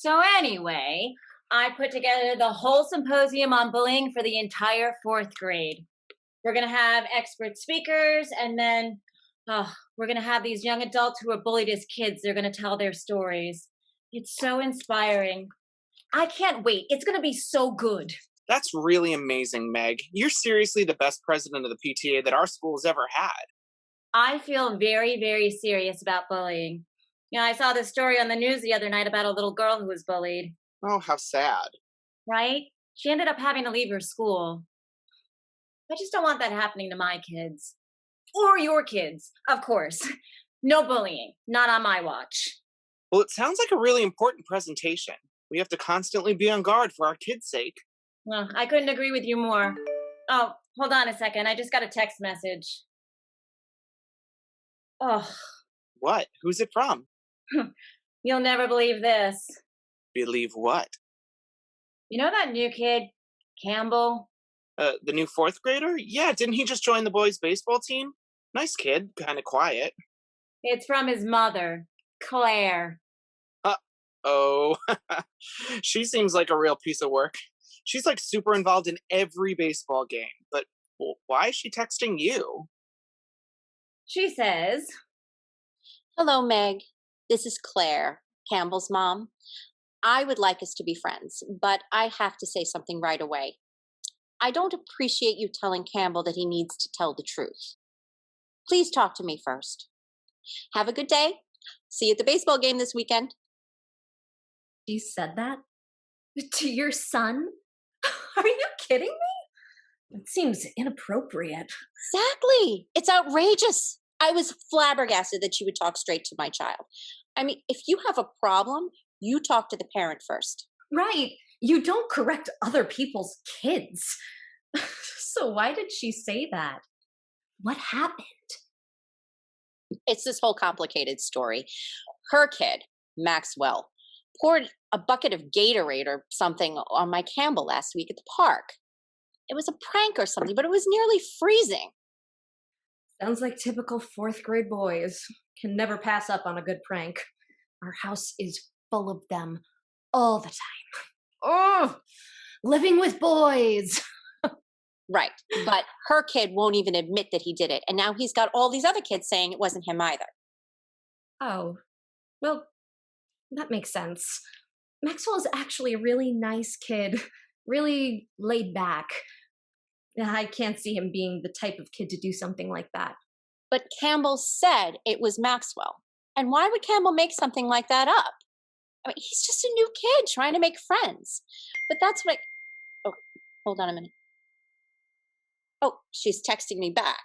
So, anyway, I put together the whole symposium on bullying for the entire fourth grade. We're going to have expert speakers, and then we're going to have these young adults who were bullied as kids. They're going to tell their stories. It's so inspiring. I can't wait. It's going to be so good. That's really amazing, Meg. You're seriously the best president of the PTA that our school has ever had. I feel very, very serious about bullying. I saw this story on the news the other night about a little girl who was bullied, Oh, how sad. right? She ended up having to leave her school. I just don't want that happening to my kids. Or your kids, of course. No bullying, not on my watch. Well, it sounds like a really important presentation. We have to constantly be on guard for our kids' sake. Well, I couldn't agree with you more. Oh, hold on a second. I just got a text message. Oh, What? Who's it from? you'll never believe this. Believe what? You know that new kid, Campbell? The new fourth grader? Yeah, didn't he just join the boys' baseball team? Nice kid, kind of quiet. It's from his mother, Claire. Uh oh. She seems like a real piece of work. She's like super involved in every baseball game. But why is she texting you? She says, Hello, Meg. This is Claire, Campbell's mom. I would like us to be friends, but I have to say something right away. I don't appreciate you telling Campbell that he needs to tell the truth. Please talk to me first. Have a good day. See you at the baseball game this weekend. She said that? To your son? Are you kidding me? It seems inappropriate. Exactly. It's outrageous. I was flabbergasted that she would talk straight to my child. I mean, if you have a problem, you talk to the parent first. Right. You don't correct other people's kids. So why did she say that? What happened? It's this whole complicated story. Her kid, Maxwell, poured a bucket of Gatorade or something on my Campbell last week at the park. It was a prank or something, but it was nearly freezing. Sounds like typical fourth grade boys. Can never pass up on a good prank. Our house is full of them all the time. Oh, living with boys. Right. But her kid won't even admit that he did it. And now he's got all these other kids saying it wasn't him either. Oh, well, that makes sense. Maxwell is actually a really nice kid, really laid back. I can't see him being the type of kid to do something like that. But Campbell said it was Maxwell. And why would Campbell make something like that up? I mean, he's just a new kid trying to make friends. But that's what Oh, hold on a minute. Oh, she's texting me back.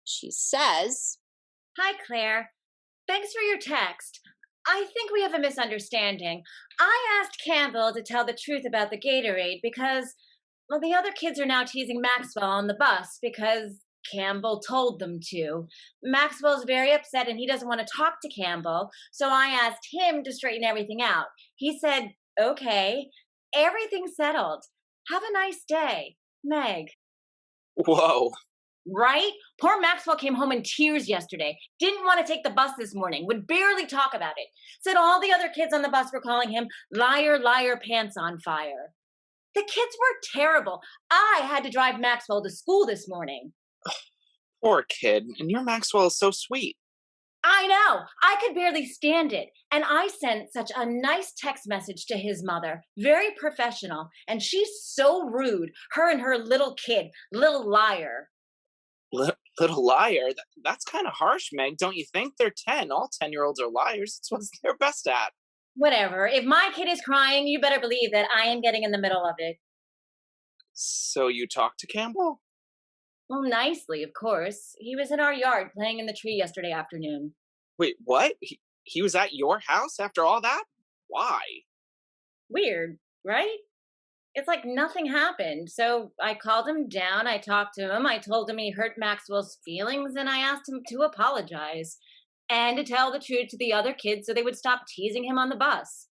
She says, Hi, Claire. Thanks for your text. I think we have a misunderstanding. I asked Campbell to tell the truth about the Gatorade because, well, the other kids are now teasing Maxwell on the bus because Campbell told them to. Maxwell's very upset and he doesn't want to talk to Campbell, so I asked him to straighten everything out. He said, okay, everything's settled. Have a nice day, Meg. Whoa. Right? Poor Maxwell came home in tears yesterday. Didn't want to take the bus this morning. Would barely talk about it. Said all the other kids on the bus were calling him liar, liar, pants on fire. The kids were terrible. I had to drive Maxwell to school this morning. Poor kid. And your Maxwell is so sweet. I know. I could barely stand it. And I sent such a nice text message to his mother. Very professional. And she's so rude. Her and her little kid. Little liar. Little liar? That's kind of harsh, Meg. Don't you think? They're 10. All 10-year-olds are liars. It's what they're best at. Whatever. If my kid is crying, you better believe that I am getting in the middle of it. So you talked to Campbell? Well, nicely, of course. He was in our yard playing in the tree yesterday afternoon. Wait, what? He was at your house after all that? Why? Weird, right? It's like nothing happened. So I called him down. I talked to him. I told him he hurt Maxwell's feelings, and I asked him to apologize and to tell the truth to the other kids so they would stop teasing him on the bus.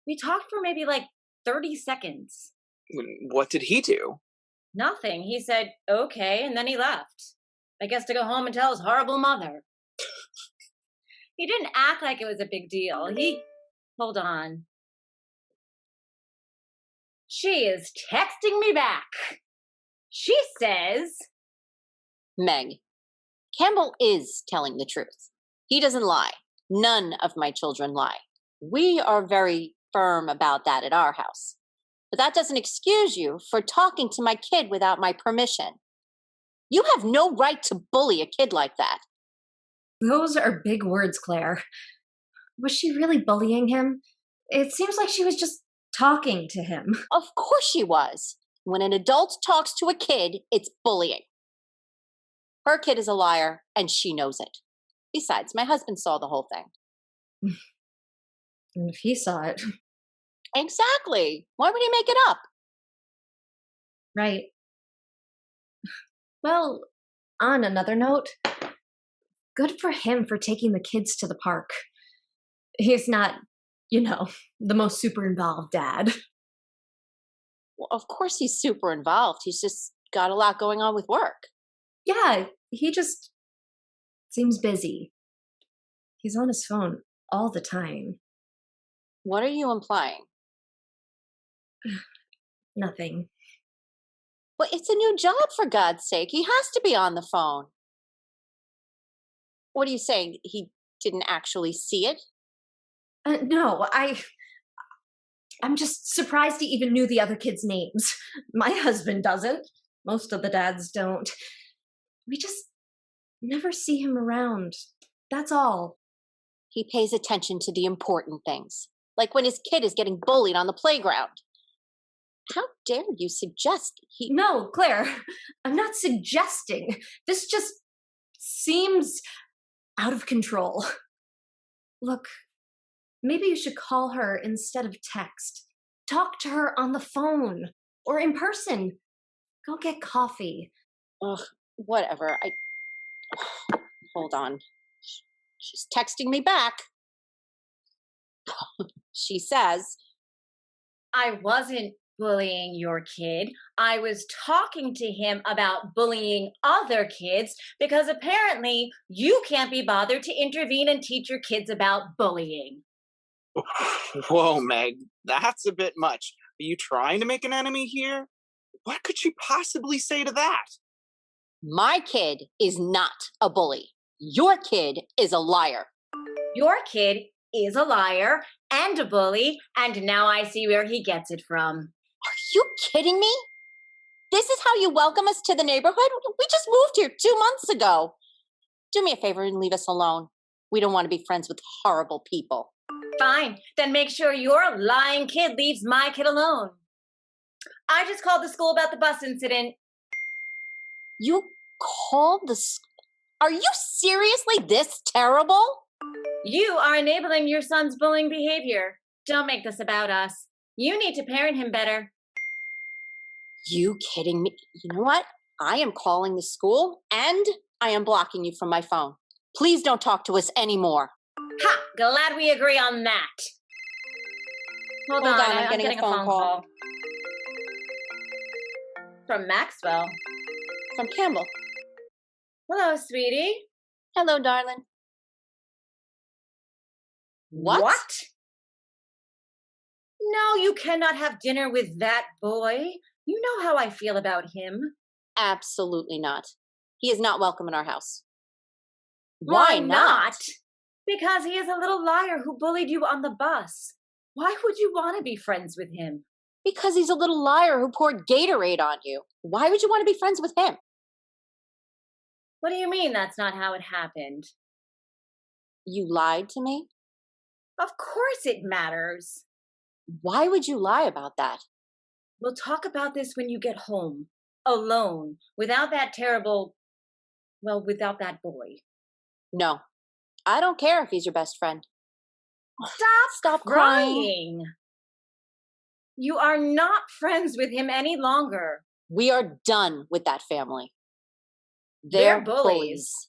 We talked for maybe like 30 seconds. What did he do? Nothing. He said, okay, and then he left. I guess to go home and tell his horrible mother. He didn't act like it was a big deal. Hold on. She is texting me back. She says, Meg, Campbell is telling the truth. He doesn't lie. None of my children lie. We are very firm about that at our house. But that doesn't excuse you for talking to my kid without my permission. You have no right to bully a kid like that. Those are big words, Claire. Was she really bullying him? It seems like she was just talking to him. Of course she was. When an adult talks to a kid, it's bullying. Her kid is a liar, and she knows it. Besides, my husband saw the whole thing. And if he saw it. Exactly. Why would he make it up? Right. Well, on another note, good for him for taking the kids to the park. He's not, the most super involved dad. Well, of course he's super involved. He's just got a lot going on with work. Yeah, he just seems busy. He's on his phone all the time. What are you implying? Nothing. Well, it's a new job, for God's sake. He has to be on the phone. What are you saying? He didn't actually see it? No, I'm just surprised he even knew the other kids' names. My husband doesn't. Most of the dads don't. We just never see him around. That's all. He pays attention to the important things, like when his kid is getting bullied on the playground. How dare you suggest he... No, Claire, I'm not suggesting. This just seems out of control. Look, maybe you should call her instead of text. Talk to her on the phone or in person. Go get coffee. Ugh, whatever. Hold on. She's texting me back. She says, I wasn't bullying your kid. I was talking to him about bullying other kids because apparently you can't be bothered to intervene and teach your kids about bullying. Whoa, Meg, that's a bit much. Are you trying to make an enemy here? What could she possibly say to that? my kid is not a bully. Your kid is a liar. Your kid is a liar and a bully, and now I see where he gets it from. Are you kidding me? This is how you welcome us to the neighborhood? We just moved here 2 months ago. Do me a favor and leave us alone. We don't want to be friends with horrible people. Fine, then make sure your lying kid leaves my kid alone. I just called the school about the bus incident. You called the Are you seriously this terrible? You are enabling your son's bullying behavior. Don't make this about us. You need to parent him better. You kidding me? You know what? I am calling the school and I am blocking you from my phone. Please don't talk to us anymore. Ha! Glad we agree on that. Hold on, I'm getting a phone call. From Maxwell. From Campbell. Hello, sweetie. Hello, darling. What? No, you cannot have dinner with that boy. You know how I feel about him. Absolutely not. He is not welcome in our house. Why not? Because he is a little liar who bullied you on the bus. Why would you want to be friends with him? Because he's a little liar who poured Gatorade on you. Why would you want to be friends with him? What do you mean that's not how it happened? You lied to me? Of course it matters. Why would you lie about that? We'll talk about this when you get home. Alone. Without that without that boy. No. I don't care if he's your best friend. Stop crying. You are not friends with him any longer. We are done with that family. They're bullies.